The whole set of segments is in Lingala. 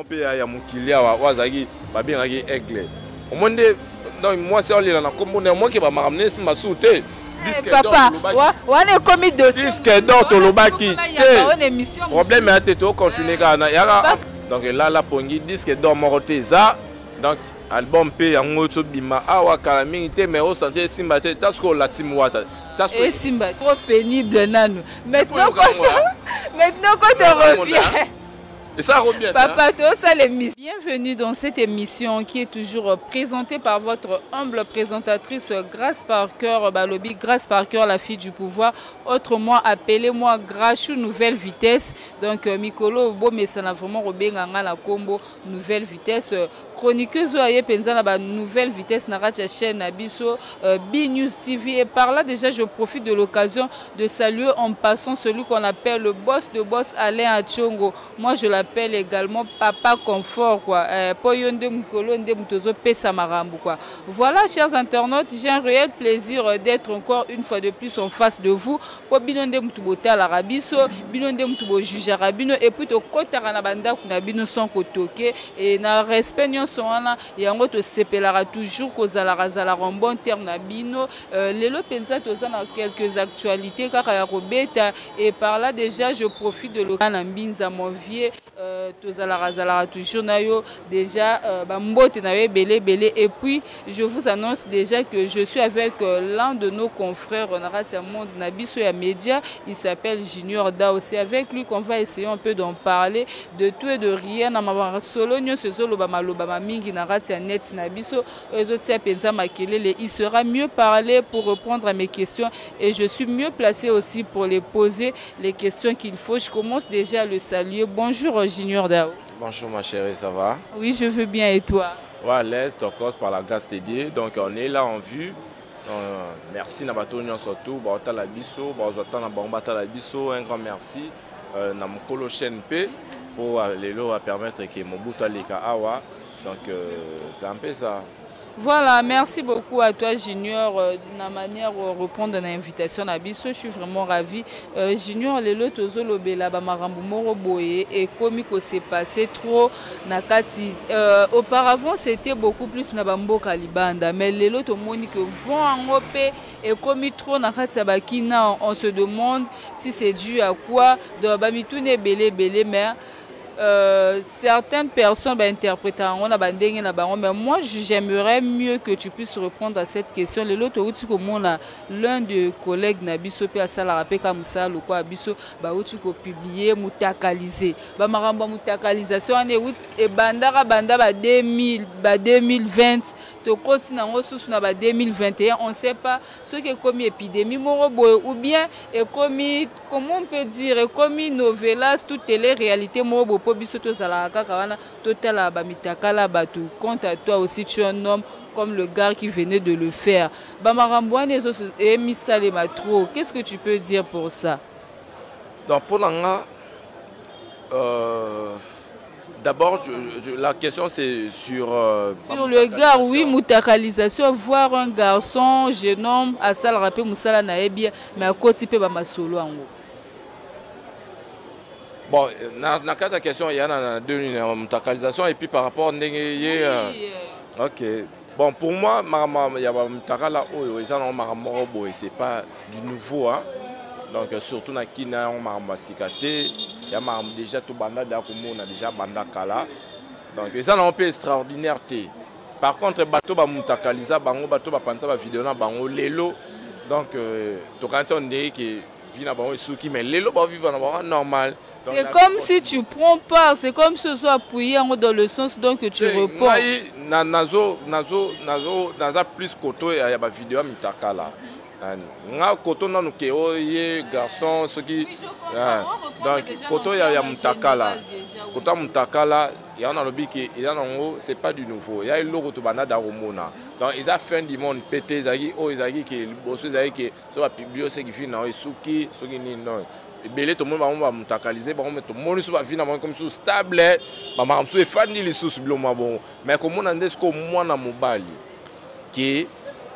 Pe ya mukilia wazaki babengaki aigle. Omonde donc moi c'est oli na kombo moi ke ba maramener si masute. Papa, wana komi dossier. Disque d'or to lobaki. Problème à tête au continuer kana yaka. Donc là la pongi disque d'or moroté ça. Donc album pe yango to bima awa kala mingi te mais au sentier simba te tasko la team wata. Et simba trop pénible nanu. Maintenant quand tu reviens. Et ça revient. Papa, tout ça l'émission. Bienvenue dans cette émission qui est toujours présentée par votre humble présentatrice Grace Parker Balobi, Grace Parker, la fille du pouvoir. Autrement, appelez-moi Grachou Nouvelle Vitesse. Donc, Mikolo, bon, mais ça n'a vraiment robenganga la combo Nouvelle Vitesse. Chroniqueuse aye penza na ba Nouvelle Vitesse na la chaîne Abisso B-News TV. Et par là, déjà, je profite de l'occasion de saluer en passant celui qu'on appelle le boss de boss Alain Achongo. Moi, je l'appelle également Papa Confort, quoi. Voilà, chers internautes, j'ai un réel plaisir d'être encore une fois de plus en face de vous. Et puis, au côté de sans kotoke et na respect soana yango to sepelara toujours kozala en bon terme na bino lelo penza tozana quelques actualités kaka ya robeta et par là déjà je profite de l'occasion na mbinza monvier tozala toujours na yo déjà ba mbote na belé et puis je vous annonce déjà que je suis avec l'un de nos confrères na ratia monde na biso ya média, il s'appelle Junior Dao. C'est avec lui qu'on va essayer un peu d'en parler de tout et de rien na mabara solo nyo sezolo ba maloba mingi na ratia net na biso ezotia penza makelele. Il sera mieux parlé pour répondre à mes questions et je suis mieux placé aussi pour les poser les questions qu'il faut. Je commence déjà à le saluer. Bonjour Junior Dao. Bonjour ma chérie, ça va? Oui, je veux bien et toi? Ouais, l'aise, par la grâce de Dieu. Donc on est là en vue. Merci na batonyo surtout, ba la biso, ba ozata na bomba la biso, un grand merci na mokolo chaîne P pour lelo à permettre que Mobutu aleka awa. Donc c'est un peu ça. Voilà, merci beaucoup à toi Junior de la manière de répondre à l'invitation à Bisso. Je suis vraiment ravi. Junior, les lots tozolobela ba marambo moro boye et comme que c'est passé trop nakati. Auparavant, c'était beaucoup plus na bamboka libanda, mais les lots tomoni que vont en opé et comme trop nakati bakina, on se demande si c'est dû à quoi. De bamitune belé mais certaines personnes interprètent mais moi j'aimerais mieux que tu puisses répondre à cette question. L'un des collègues Nabiso pe asala rapé comme ça le quoi Abiso ba uti ko publier mutakaliser ba maramba mutakalisation et bandara banda ba 2020 to continue en sous na ba 2021 on sait pas ce qui est comme épidémie morobo ou bien et comme comment on peut dire comme novelas toute télé réalité morobo bisoto zala kaka wana totala ba mitakala batu. Quant à toi aussi tu es un homme comme le gars qui venait de le faire. Ba marambouane et misalema trop. Qu'est-ce que tu peux dire pour ça? Donc pour l'anga d'abord la question c'est sur le gars, oui, mutakalisation, voir un garçon jeune homme à sal rapé musala na ebia mais à côté pe ba masolo ango. Bon, dans la question, il y a deux mutakalisation et puis par rapport à ok. Bon, pour moi, il y a mutakala c'est pas du nouveau. Hein? Donc, surtout dans Kina, on a il y a déjà tout banda on a déjà banda kala. Donc, ça c'est un peu extraordinaire. Par contre, bateau ba mutakalisa, bango bateau ba pensa ba vidéo na bango lelo. Donc, to quand on dit que mais lelo ba vivre normal. C'est comme si tu prends part, c'est comme si ce soit appuyé dans le sens donc que tu reportes. Naza plus koto ya ba vidéo mitakala. Nga koto nanu ke oye garçon ce qui donc koto ya mutakala. Koto mutakala ya na lobi ke ya nango c'est pas du nouveau. Ya iloko to bana da romona. Donc ils a fin du monde pété zaki o zaki ke bosso zaki ke so va publier ce qui fait na suki soki ni non. Belé tout le monde va mutakaliser par contre tout le monde va venir comme sous stable ba mamso e fandi les sous bloma bon mais comme on ande ce ko moi na mobali qui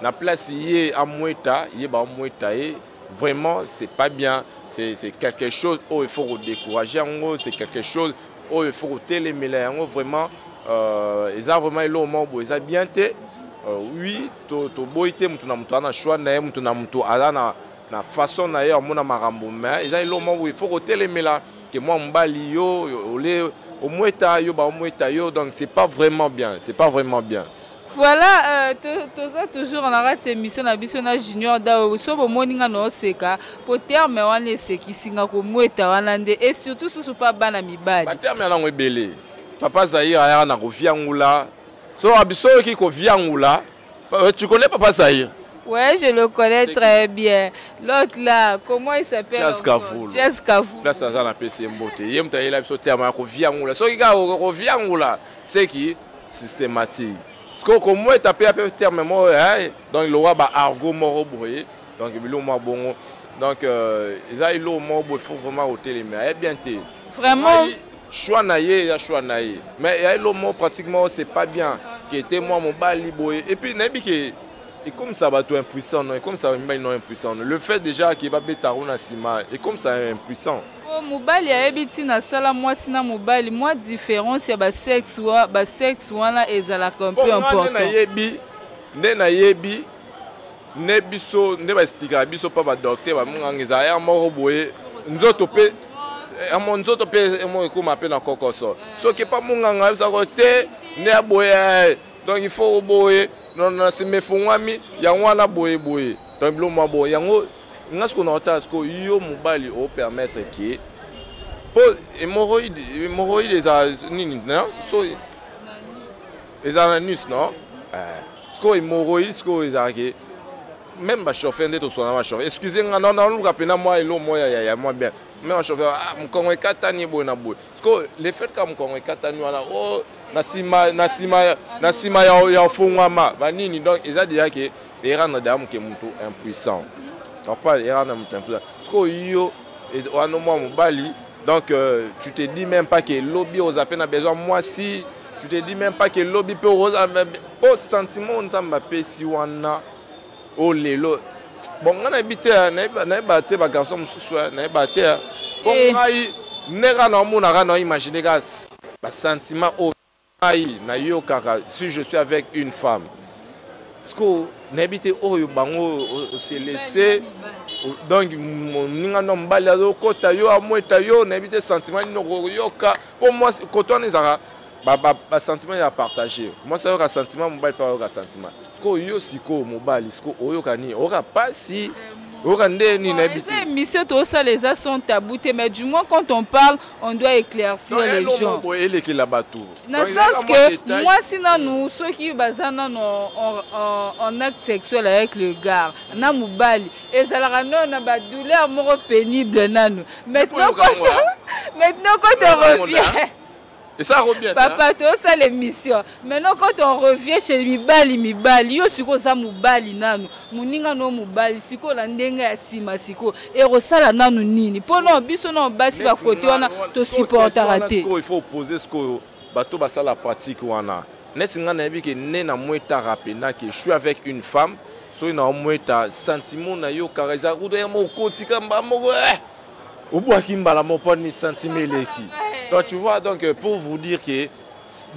na place yé à Moueta yé ba Moueta et vraiment c'est pas bien, c'est quelque chose où il faut décourager en gros, c'est quelque chose il faut que télémela yango vraiment eza vraiment elo moko eza bien te oui to boité mutu na mutu ana choix na mutu na mutu ala na façon na ye amona makambo mais eza elo moko il faut que télémela que moi mbali yo ole au moeta yo ba moeta yo donc c'est pas vraiment bien, c'est pas vraiment bien. Voilà, toujours on arrête cette émission na biso na junior da so bo moninga no seka po terme wana seki singa ko moeta wana nde et surtout sous pas bana mibali. Ba terme na ngwebele. Papa Zahir aya na ko viangula. So abiso ki ko viangula. Tu connais Papa Zahir? Ouais, je le connais très bien. L'autre là, comment il s'appelle? Jazz Kavoul. Là ça na PC mbote. Yem ta ila biso terme ko viangula. So ki ka ko viangula, c'est qui systématique. Parce que comme moi tapé un terme moi donc il aura ba argot moro boye donc il mo bongo donc ils a il mo il faut vraiment ôter les mains bien té vraiment choix naie ya choix naie mais il lo mo pratiquement c'est pas bien qui était moi mon bali boye et puis nabi que et comme ça va tout impuissant non et comme ça il non impuissant le fait déjà qu'il va betaro na sima et comme ça impuissant mobali ayebiti na sala mwasi na mobali moi différence ya ba sexe wana ezalaka un peu important nde nayebi ne biso nde ba expliquer biso pa ba docteur ba mungangeza ya moko boye nzoto pe nzoto pe mo ko m'appelle na kokoso so ke pa munganga ça côté ne boye donc il faut boye non c'est me fungwami ya wana boye donc blo mo boye yango ngasko na otasko yo mobali o permettre que pour hémorroïde les nini non so les anus non sko hémorroïde sko ezaki même ba chauffeur ndeto sona ba chauffeur excusez-moi non nous rapena moi elo moya ya moi bien même ba chauffeur mkongo ekatani boy na boy sko le fait ka mkongo ekatani wana oh na sima ya fongwama ba nini donc eza déjà que erana damu ke mutu impuissant donc pas erana mutu impuissant sko yo wana moi mobali donc tu te dis même pas que lobby aux appels a besoin moi si tu te dis même pas que lobby peut au sentiment on s'en m'appelle si wana oh lelo bon on a habité na batté ba garçon mususu na batté bon ngai nera na mona kana imaginer ga ba sentiment oh ai na yo kaka si je suis avec une femme sko na habité oh yo bango se laisser donc ninga no mbali azo kota yo amweta yo na habité sentiment no yoka pour moi quand on est à ba sentiment ya partager moi ça un sentiment mobile pas un sentiment sko yo siko mobile sko oyoka ni ora pas si ora ndeni na habité ces missions tout ça les a sont tabous mais du moins quand on parle on doit éclaircir les gens dans le sens que moi sinon nous ceux qui bazana en acte sexuel avec le gars na mobali et ça la non na ba douleur moro pénible nanu maintenant quand on revient et ça revient papa to ça l'émission maintenant quand on revient chez mibali yo siko za mobali nanu muninga no mobali siko la ndenga ya sima siko et rosala nanu nini pono biso no basi ba côté wana to supporter raté il faut poser ce que bato ba la pratique wana netinga na yebiki ne na mweta rapena que je suis avec une femme so na mweta sentiment na yo kareza rudo ya moko tika mbamo au bout qui mbala mon pas ni sentiment leki. Donc tu vois donc pour vous dire que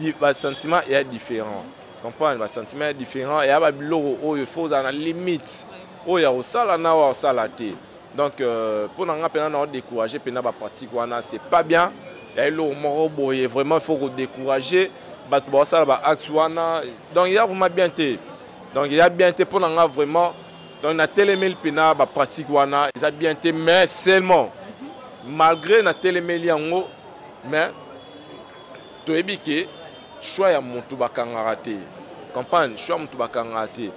le sentiment est différent. Comprendre le sentiment est différent et aba biloko o il faut dans la limite. O ya osala na wa osala te. Donc pour nga pena na décourager pena ba pratique wana c'est pas bien. Et lo moro boye vraiment il faut décourager ba to osala ba acte wana. Donc il y a vraiment bien te. Donc il y a bien te pour nga vraiment donc na télémel pena ba pratique wana, ils a bien te mais seulement malgré na télémeli yango mais to ebike choix ya mutu bakangara te comprendre choix mutu bakangara te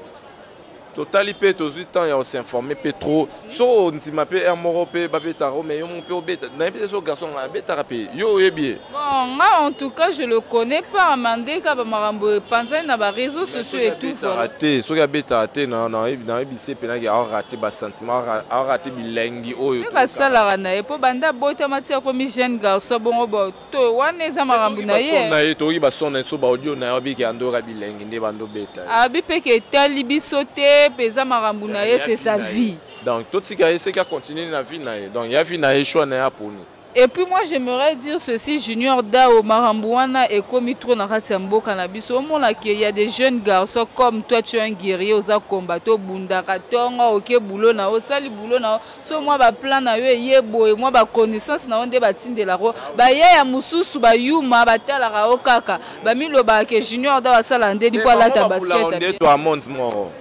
totali pe tozu temps ya s'informer pe trop so nzima pe moro pe babetaro mais yo mon pe obeta na pe so garçon na betara pe yo ebie bon moi en tout cas je le connais pas Amandé ka ba marambo panza na ba réseaux sociaux et tout raté so ya beta te na ebise pe na ya raté ba sentiment a raté bilengi oyo c'est pas ça la na e po banda bota matia ko mi jeune garçon bongo bo to wana eza marambo na ye na ye to yi ba son na so ba audio na yo bi ki andora bilengi nde bando beta abi pe ke tali bisote pesa marambu na ye c'est sa vie donc tout ce qui a essayé de continuer la vie na ye donc il y a vie na ye choix na ya pour nous Et puis moi j'aimerais dire ceci, Junior Dao Marambouana et comme il tourne en Mbo Cannabis, au monde qu'il y a des jeunes garçons comme toi, tu es un guerrier aux combattre Bundaka Tonga, ok boulot na osali boulot na so moi ba plan na yo yebo et moi ba connaissance na onde ba tinde la ro ba ya mususu ba yuma ba tala ka okaka ba milo ba ke Junior Dao sala ndedi po la ta basket. Toi monte moro.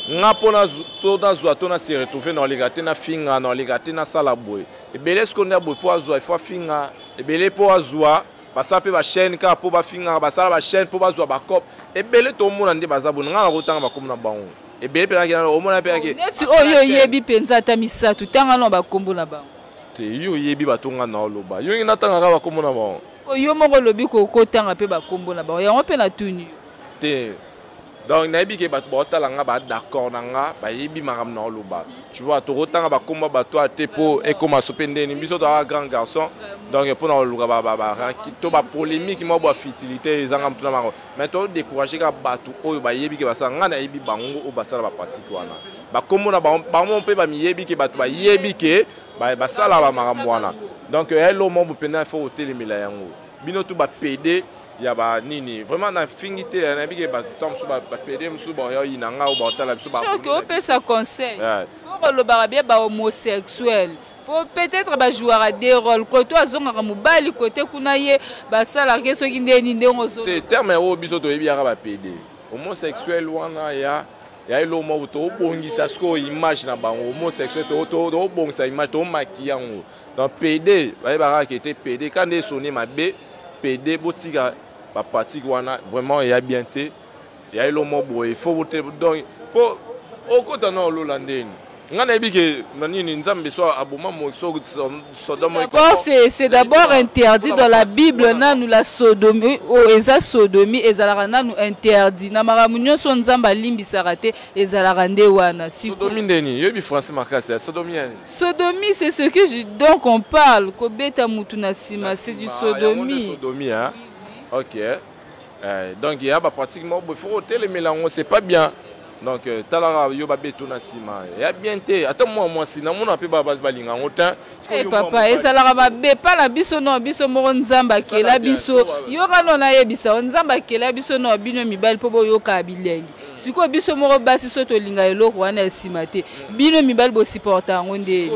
Nga pona toda zwa tona se retrouver dans les gâtés na finga dans les gâtés na sala boy. Et belé ce qu'on a boy pour azwa il faut finga et belé pour azwa basa pe ba chaîne ka pour ba finga basa ba chaîne pour azwa ba cop et belé to mona ndi bazabu nga rotanga ba komuna bango et belé pe na o mona pe ke neti oyo yebi penza ta misatu tanga no ba kombo na bango te yo yebi batonga na loba yo ngina tanga ka ba komuna bango oyo moko lobi ko kotanga pe ba kombo na bango yango pe na tuni te. Donc, naïbi ke bat botalanga ba d'accord nanga ba yebi maram na loba. Tu vois, to rotanga ba komba ba to atepo e koma sopende ni biso ta grand garçon. Donc pour na luka ba to ba polémique mo ba futilité ezanga mtuna maro. Mais to décourager ka batu oyo ba yebi ke basanga na yebi bango o basala ba pratique wana. Ba kombo na ba mo pe ba mi yebi ke batu ba yebi ke ba sala ba maram wana. Donc hello mo pena faut hotelemela yango. Bino to ba PD ya ba nini vraiment na fingité na bige ba tom so ba PD msu ba yo inanga o ba tala so ba ko pe sa conseil faut le barabia ba homosexuel peut-être ba jouer à des rôles côté azonga mobali côté kuna ye ba sala ke so kindeni ndongo so te terme o biso to yebi ya ba PD homosexuel wana ya elo mo to bongisa sko image na bango homosexuel to bongisa image to makiyango donc PD ba ba ka était PD quand des sonné ma B PD botika ba pratique wana vraiment il y a bien té il y a l'homme boy il faut voter donc pour au côté non l'holandais ngana bike nani nzambe so aboma mo Sodome. C'est d'abord interdit dans la Bible na nous la sodomie o eza sodomie ezalaka na nous interdit na maramunyo so nzamba limbisa raté ezalaka nde wana sodomie ndeni yebi français makasi sodomie c'est ce que donc on parle ko beta mutu na sima c'est du sodomie sodomie hein. OK donc il y a pratiquement il faut télémélango c'est pas bien. Donc talara yo ba beto na sima ya bien té ata moi sina mona pe ba base balinga ngotin papa esalara ba be pa la biso no biso mo nzamba ke la biso yo kana na yebisa nzamba ke la biso no bino mibali po yo ka bilengi siko biso mo basi soto linga eloko wana sima te bino mibali bo supporter ngonde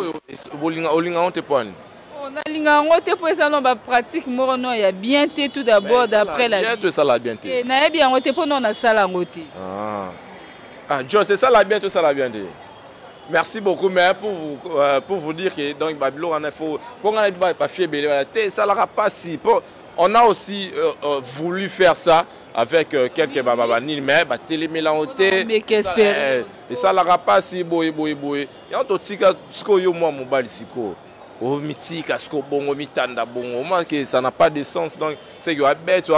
bolinga olinga onte point on a linga ngote po esa no ba pratique mo no ya bien té tout d'abord d'après la bien tout ça la bien té na yebi ngote po no na sala ngote Ah, John, c'est ça la bien, tout ça la bien. Merci beaucoup, mais pour vous dire que donc Babylone, on a faut pour on a pas fier ça l'aura pas si. On a aussi voulu faire ça avec quelques babanines, mais télémélangoté. Mais qu'espère. Et ça l'aura pas si boy. Il y a d'autres tika sko yo moi mobile siko. Au mythique, sko bongo mitanda bongo. Moi que ça n'a pas de sens donc c'est que bête tu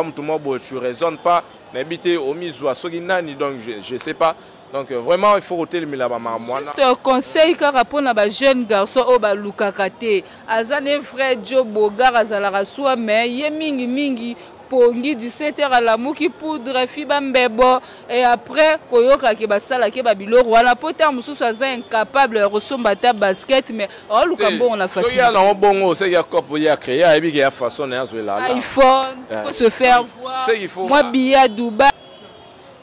tu raisonnes pas. N'habiter au miswa soginani donc je sais pas. Donc vraiment il faut ôter le milaba moi. Juste un conseil car rapport à ba jeune garçon au ba lukakate. Azane frère Joe Bogar azalara soi mais ye mingi pongi 17h à la mouki poudre fiba mbebo et après koyoka ke basala ke babilo wala poter mususu aza incapable resomba ta basket mais oh lukambo on la facile. So ya na bongo c'est ya cop ya créer et puis ya façon na zo là. iPhone, faut se faire voir. Moi billet Dubaï.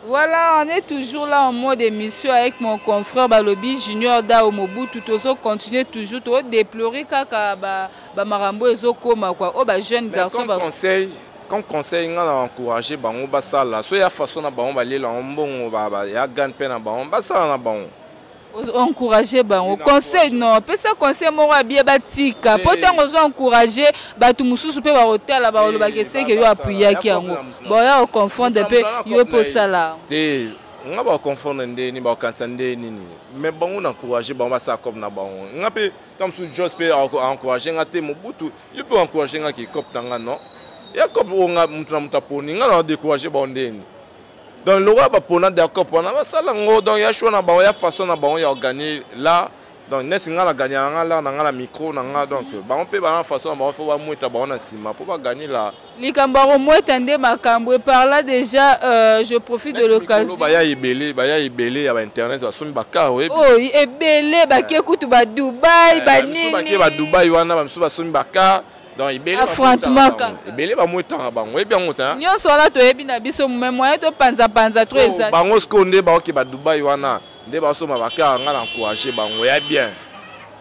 Voilà, on est toujours là en mode émission avec mon confrère Balobi Junior Dao Mobutu. Toujours continuer toujours to déplorer kaka ba marambo ezokoma quoi. Oh ba jeune garçon ba comme conseil on a encouragé bango basala. So ya façon na bango balela mbongo ba ya gan pe na bango basala na bango. Encourager bango conseil non pe ça conseil mo wa bien batika potango zo encourager batu mususu pe ba hôtel ba lo ba kese ke yo appuyer ki yango bon ya confondre pe yo po sala te nga ba confondre ndeni ba kansa ndeni ni mais bango na encourager bango ba sa comme na bango nga pe comme sous Jos pe encourager nga te Mobutu yo pe encourager nga ki cop tanga non ya cop nga mutuna mutaponi nga na décourager ba ndeni. Donc le roi va prendre d'accord pour na sala ngo donc ya choix na ba ya façon na ba ya gagner là donc nesinga la gagner là na la micro na nga donc ba on peut ba façon ba faut ba muita ba na sima pour pas gagner là likambaro muita nde makambo et par là déjà je profite de l'occasion ba ya ibele ya ba internet ba sumi ba ka we oh ebele ba ke kutu ba Dubai ba nini ba Dubai wana ba sumi ba ka donc affrontement ibele ba motanga bango bien ngota nyonso wana to yebi na biso moyen to panza trop eza bango skonde ba ki ba Dubai wana nde ba soma ba ka ngala encourager bango ya bien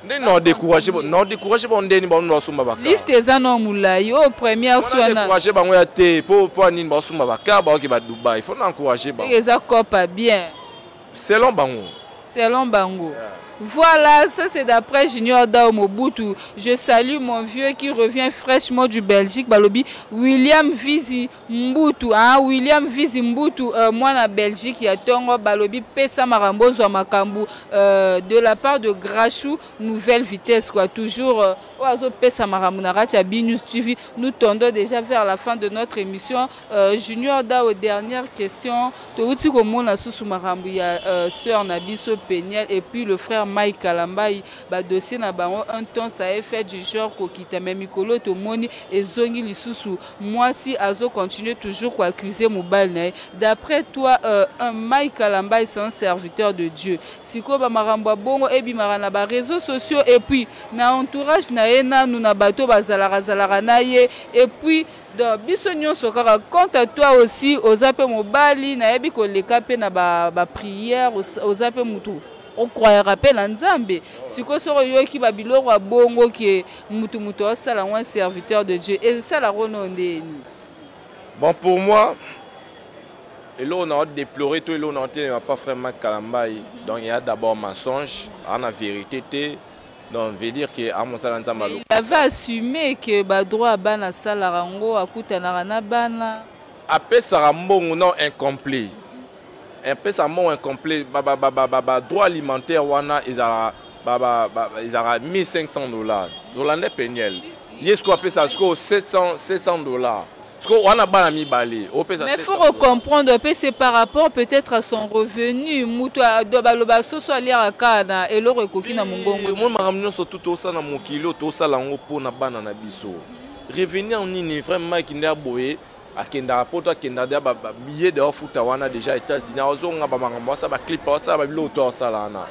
nde non décourager bon ndeni ba no soma ba ka liste eza no mulai au première soana encourager bango ya te po nini ba soma ba ka ba ki ba Dubai il faut encourager bango eza copa bien selon bango yeah. Voilà, ça c'est d'après Junior Dao Mobutu. Je salue mon vieux qui revient fraîchement du Belgique, Balobi. William Vizi Mbutu, hein? William Vizi Mbutu, moi na Belgique, il y a Tongo Balobi, Pesa Marambo Makambu, de la part de Grachou, nouvelle vitesse, quoi. Toujours, Oazo Pesa Marambu Naracha, Binus TV. Nous tendons déjà vers la fin de notre émission. Junior Dao, dernière question. Touti Komona Susu Marambu, il y a Sœur Nabiso Peniel et puis le frère Mike Kalambai, ba dossier na bango un temps ça a fait du genre kokita mais mikolo to moni et zongi lisusu moi si azo continue toujours quoi accuser mobile d'après toi un Mike Kalambai c'est un serviteur de Dieu siko ba marambo bongo et bimara na ba réseaux sociaux et puis na entourage na ena nous na bato bazala na ye et puis donc biso nyonso kaka quant à toi aussi aux appels mobile na yebi ko leka pe na ba prière aux appels mutu on croit rappel en Nzambe si ko soro yo ki ba biloko bongo ki mutu sala un serviteur de Dieu et ça la renondé bon pour moi et là on a déploré tout et là on a pas vraiment Kalambai donc il y a d'abord mensonge en la vérité donc veut dire que à mon sala Nzamba il avait assumé que ba droit à bana sala rango akutana na bana après ça mbongo non incomplet un peu ça mot incomplet droit alimentaire wana ils a $1500 Rolandais Peniel yes quoi peut ça $700 parce qu'on a bana mi balé mais faut comprendre c'est par rapport peut-être à son revenu muto do baloba soso ali akana et le rekoki na mongongo moi maramnyo so tout ça na mokilo to ça lango pona bana na biso revenir nini vraiment qui nda boye akenda poto akenda dia ba billet de futa wana déjà États-Unis ozonga ba makambo ça ba clip ça ba biloto ça là na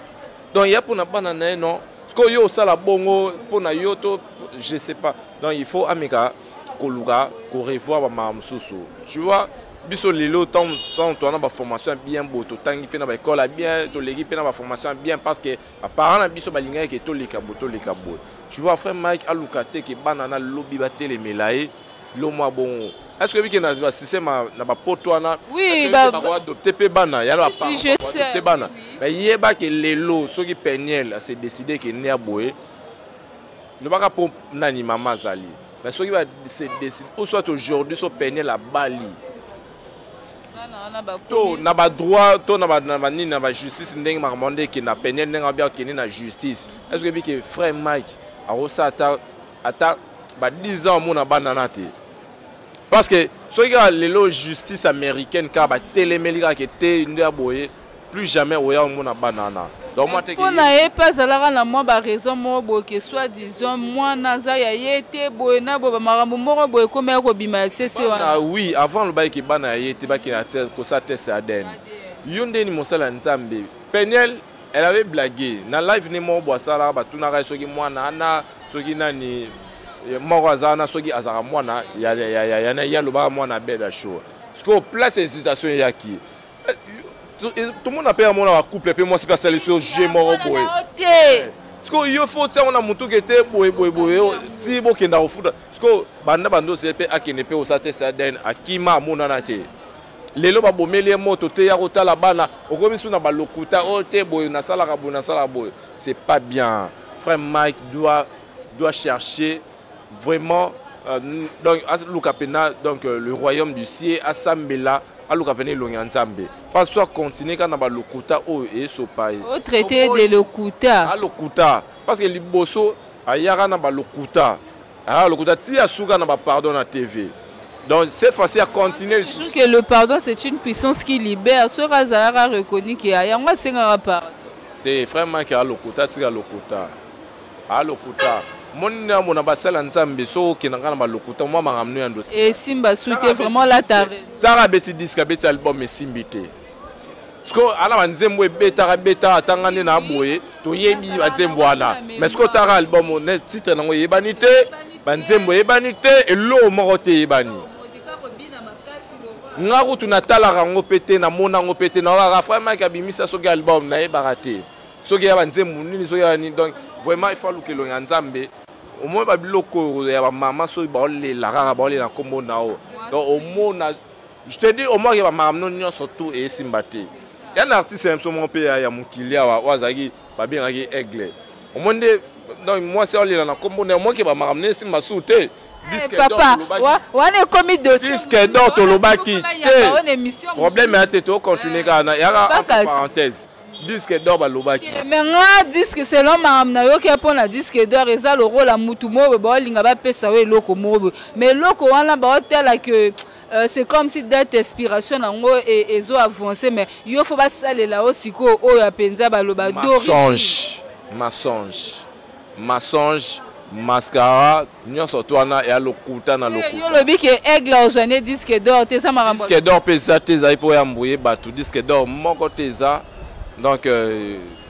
donc il y a pour na bana na non parce que yo ça la bongo pour na yoto je sais pas donc il faut amika koluga ko revoir ba mamsusu tu vois biso lelo tant on a ba formation bien beau to tangi pe na ba école bien to legi pe na ba formation bien parce que apparemment na biso ba linga ke to leka boto leka bo tu vois frère Mike alukate ke bana na lobby ba telemelaye lo moi bon est-ce que vi na système na ba poto wana oui ba adopter pe bana ya ba si je sais bana mais yeba ke lelo soki Peniel a se décider que ne aboye ne pas pour nani mama zali mais soki va se décider ou soit aujourd'hui so Peniel a Bali to na ba droit to na ba ni na ba justice ndenge makamande ki na Peniel ndenge bien ki na justice est-ce que vi que frère Mike a osa ata ba 10 ans mon abandana te parce que ce qui est la justice américaine car ba télémélica qui était une aboye plus jamais oya mon banana donc moi on n'a pas alors na moi ba raison mo bo que soit disons moi naza ya yete boye na bo ba marambo moko boye comme ko bima c'est ah oui avant le bail qui bana yete ba qui na terre ko ça test ADN yonde ni mosala Nzambe Peniel elle avait blagué na live ni mo bo sala ba tunaka soki mwana na soki nani Morazana soki azara mwana ya loba mwana beda show parce que place hésitation yaki tout le monde appelle mon couple et moi c'est pas celle sur j'ai mort boy parce que il faut ça on a mutu qui était boy si bo kenda au foot parce que banda bando c'est pe akene pe osate saden akima mona na te lelo ba bomeli moto te ya kotala bana okomisu na ba lokuta o te boy na sala ka bona sala boy c'est pas bien frère Mike doit chercher vraiment donc donc le royaume du ciel asambela alukapene longanzambe pas soit continuer quand na ba lokuta o et sopai au traité de lokuta lokuta parce que liboso ayara na ba lokuta lokuta ti asuka na ba pardon na TV donc c'est facile à continuer que le pardon c'est une puissance qui libère ce razara reconnu qui a yanga sengara pardon te vraiment que lokuta ti lokuta lokuta monna mona basala Nzambe so kinanga na balokuta moi mangamno ya ndosi et simba soute vraiment la tara beti disque beti album simbité sko ala banzembo beta atangane na boye to yebi banzembo ala mais sko tara album ne titre nango yebani te banzembo ebani te elo moko te ebani nga kutu natalaka yango pe te namona yango pe te naokaka vraiment kabimisa soki album nayebaka te soki ya banzembo nini soki ya nini donc vraiment il faut lukelo ya nzambe omoi babiloko ya bamama soki baolela kaka baolela nkombo na o donc omona je te dis omoi ke bamakamno nyonso tu eyesimba te ya na artiste ya mso moko mpe ya mokili awa oyo azalaki babengaki aigle omoi nde donc mwasi aolela na nkombo na omoi ke bamakamno eyesimba su te papa wana ekomi disque d'or tolobaki te problème ya te tokontinue kaka na yaka parenthèse disque d'or balobaki mais nga disque selon makambo nayoki mpona disque d'or eza lokola mutu moko baolinga bapesa yo eloko moko mais eloko wana baotala ke c'est comme si date inspiration nango ezo avancer mais yo fo basalela o sikoyo oyo apenza baloba mensonge mascara nyonso to wana ya lokuta na lokuta yo lobi ke aigle ozwane disque d'or te za makambo disque d'or pesa te za ipo ya mbuye bato disque d'or moko te za donc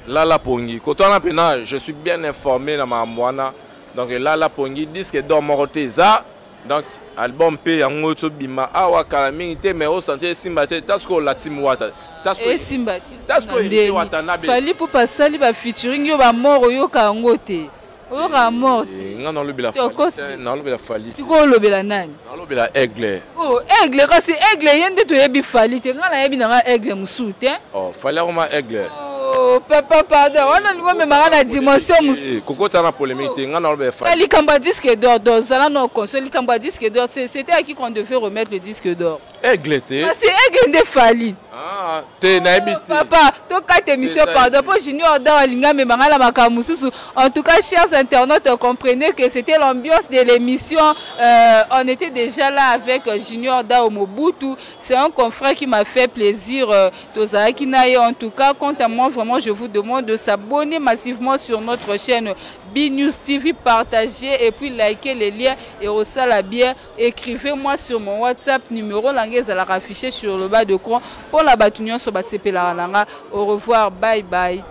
Lala Pongi koto wana pena je suis bien informé na makambo wana donc Lala Pongi disque d'or moko te za donc album pe yango to bima awa kala mingi te mais au sentir simba te tasko latim wata tasko simba te fali pour passer ba featuring yo ba mort yo ka ngo te o ra mort nga na lobela fali tiko lobela nani na lobela aigle oh aigle kasi aigle yende to yebi fali te nga na yebi na aigle musu te oh fali ma aigle oh papa pardon on a niveau même na dimension musu koko tana polémique te nga na lobela fali ali kamba disque d'or dozala no console kamba disque d'or c'était à qui qu'on devait remettre le disque d'or aigle te c'est aigle de fali ah te na yebi te papa to kate émission pardon pour Junior da walinga me mangala makamususu en tout cas chers internautes comprenez que c'était l'ambiance de l'émission on était déjà là avec Junior da Mobutu c'est un confrère qui m'a fait plaisir tozaki naye en tout cas quant à moi vraiment je vous demande de s'abonner massivement sur notre chaîne B-News TV, partagez et puis likez les liens et aussi la bien écrivez-moi sur mon WhatsApp numéro langaise à la affiché sur le bas de l'écran pour la batunion sur la CP. Au revoir, bye bye.